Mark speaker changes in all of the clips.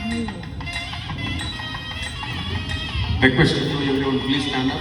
Speaker 1: Request to everyone, please stand up.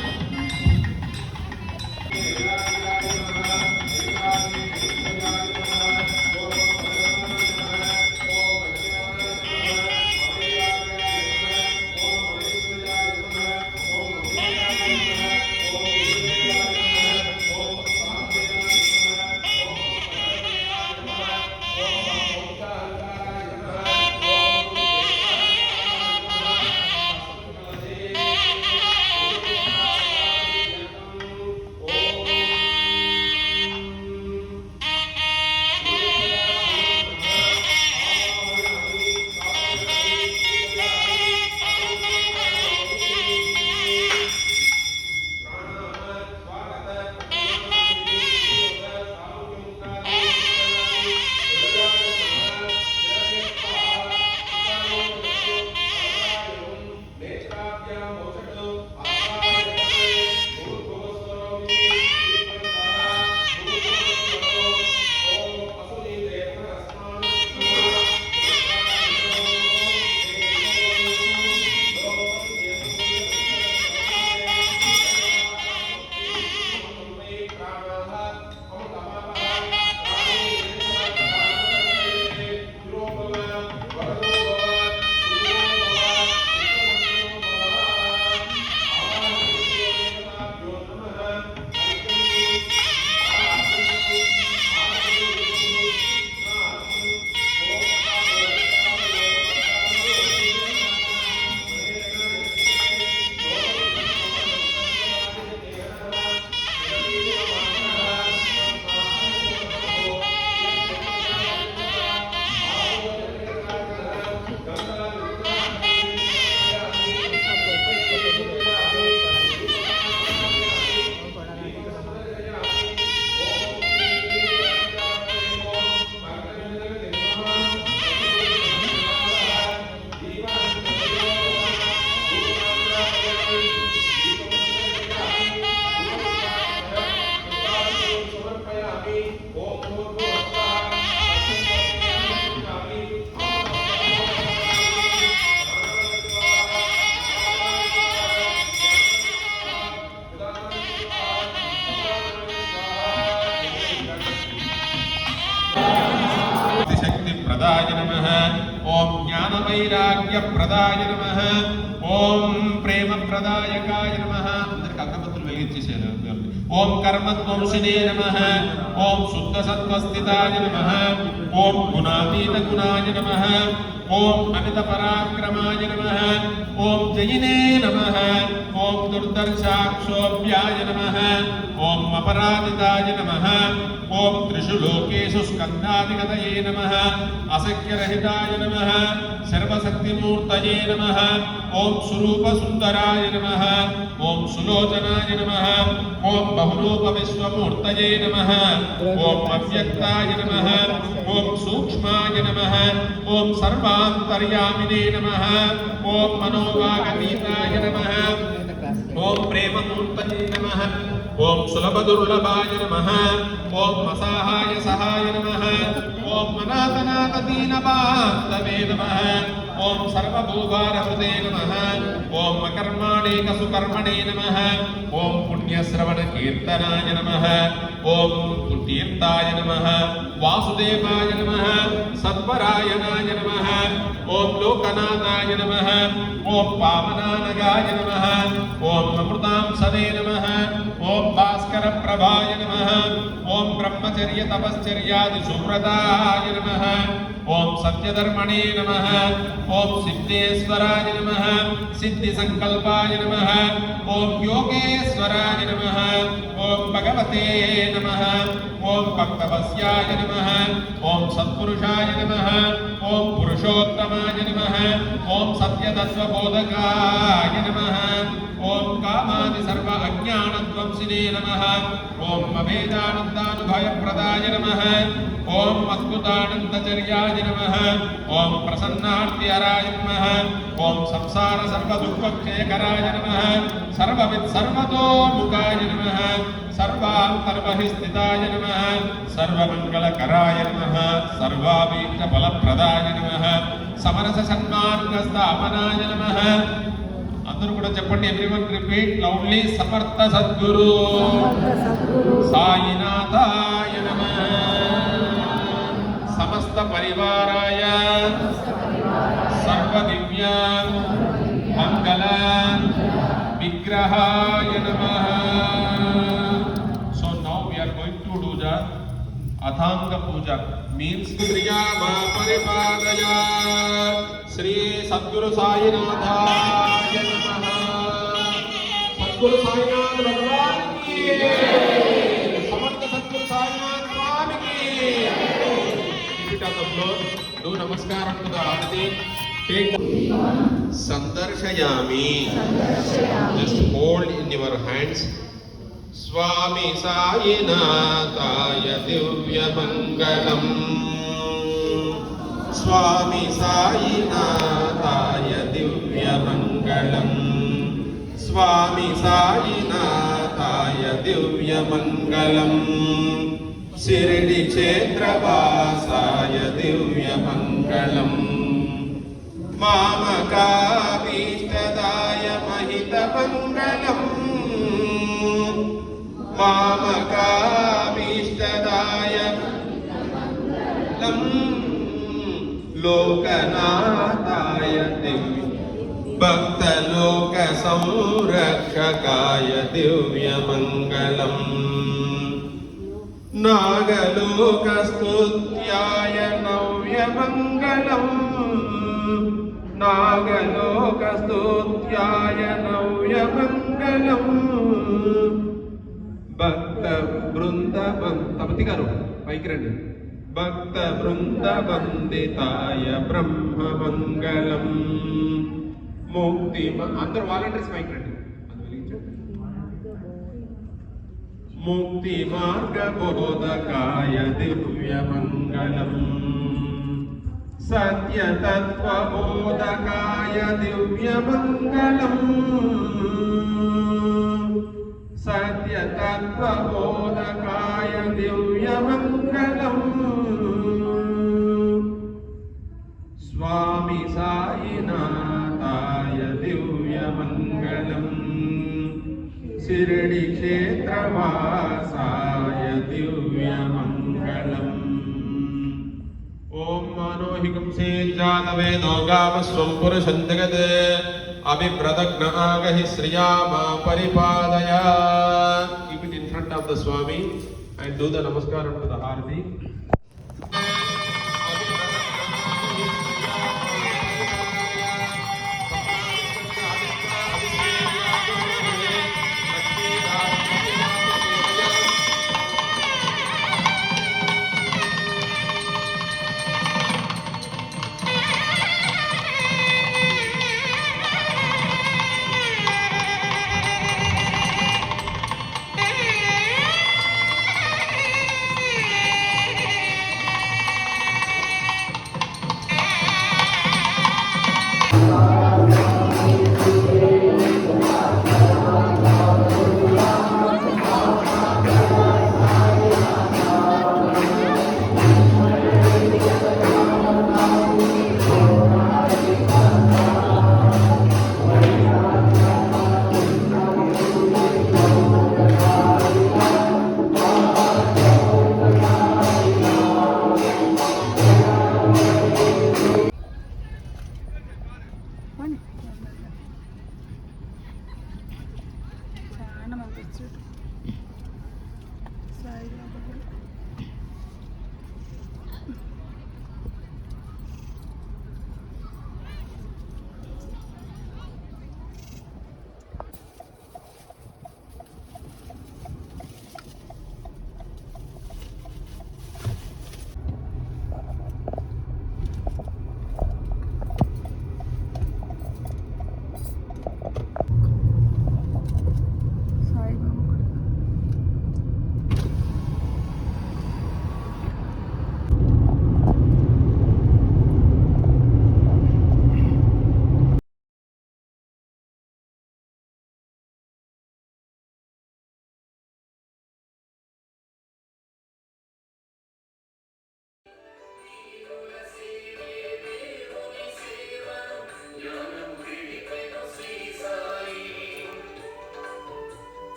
Speaker 1: प्रदाय नमः। ओम ज्ञान वैराग्य प्रदाय नमः। ओम प्रेम प्रदायकाय नमः। अंदर अगरबत्तुलु वेलिगिंచేసేయాలి। ओम कर्मध्वंसिने नमः। ओम शुद्ध सत्वस्थिताय नमः। ओम गुणातीत गुणाय नमः। ओम अमित पराक्रमाय नमः। ओम जयिने नमः। ओम दुर्दर्शाक्षोभ्याय नमः। ओम अपराजिताय नमः। ओम त्रिषु लोकेषु स्कन्धाधिगतये नमः। असख्यरहिताय नमः। सर्वशक्तिमूर्तये नमः। ओम स्वरूप सुंदराय नमः। ओम सुलोचनाय नमः। ओम बहुरूप विश्वमूर्तये नमः। ओम अव्यक्ताय नमः। ओम सूक्ष्माय नमः। ओम सर्वान्तर्यामिने नमः। ओम मनोवागतीताय नमः। ओम प्रेममूर्तये नमः। ओम सुलभदुर्लभाय नमः। ओम मसाहाय सहाय नमः। ओम अनाथनाथ दीनबान्धवे नमः। ओम सर्वभूभारहृदे नमः। ओम अकर्माणेक सुकर्मणे नमः। ओम पुण्यश्रवण कीर्तनाय नमः। ओम तीर्थाय नमः। वासुदेवाय नमः। सत्परायणाय नमः। ओम लोकनाथाय नमः। ओम पावनानगाय नमः। ओम अमृतांसवे नमः। ओम भास्कर प्रभाय नमः। ओम ब्रह्मचर्य तपश्चर्यादि सुव्रताय नमः। ओम सत्यधर्मणे नमः। ओम सिद्धेश्वराय नमः। सिद्धि संकल्पाय नमः। ओम योगेश्वराय नमः। ओम भगवते नमः। ओम भक्तवस्याय नमः। ओम सत्पुरुषाय नमः। ओम पुरुषोत्तमाय नमः। ओम सत्यतत्त्वबोधकाय नमः। ओम कामादि सर्व अज्ञानध्वंसिने नमः। ओम अभेदानन्दानुभयप्रदाय नमः। ओम अद्भुतानन्दचर्याय नमः। ओम प्रसन्नार्तिहराय नमः। ओम संसार सर्वदुःखक्षयकराय नमः। सर्ववित् सर्वतोमुखाय नमः। सर्वान्तर्बहिस्थिताय नमः। सर्वमङ्गलकराय नमः। सर्वाभीष्टफलप्रदाय नमः। సమరస సన్మార్గ స్థాపనాయ నమః. అందరూ కూడా చెప్పండి, ఎవ్రీవన్ రిపీట్ లౌడ్లీ. సమర్థ సద్గురు సాయినాథాయ నమః. సమస్త పరివారాయ సర్వ దివ్య మంగళ విగ్రహాయ నమః. So now we are going to do the అథాంగ పూజ. మీన్స్ క్రియా మా పరిపాదయ. శ్రీ సద్గురు సాయినాథాయ నమః. సద్గురు సాయినాథ భగవాన్ కి జై. సమర్థ సద్గురు సాయినాథ స్వామికి. Sit on the floor. Do namaskaram to the Arati. Take Sandarshayami. Just hold in your hands. Swami Sainathaya Divya Mangalam. Swami Sainathaya Divya Mangalam. Swami Sainathaya Divya Mangalam. Shirdi Kshetravasaaya Divya Mangalam. Mamakabhishtadaya Mahita Mangalam. Mamakabhishtadaya Mangalam. Lokanathaya Divya Bhakta Loka Samrakshakaya Divya Mangalam. నాగలోకస్తుత్యాయ నవ్యమంగళం. నాగలోకస్తుత్యాయ నవ్యమంగళం. భక్త బృంద తపతి గారు పైకి రండి. భక్త బృంద వందితాయ బ్రహ్మమంగళం. ముక్తి అందరూ volunteers పైకి రండి. ముక్తి మార్గ బోధకాయ దివ్య మంగళం. సత్య తత్వ బోధకాయ దివ్య మంగళం. సత్య తత్వ బోధకాయ దివ్య మంగళం. స్వామి సాయినాథాయ దివ్య మంగళం. शिरडी क्षेत्रवासाय दिव्य मंगलम. ओम मानोहिकं सेजातवेदो गावस्वं पुरुषं जगत् अभिप्रदग्न आगहि श्रिया मा परिपादय. Keep it in front of the Swami and do the namaskaram to the Harati.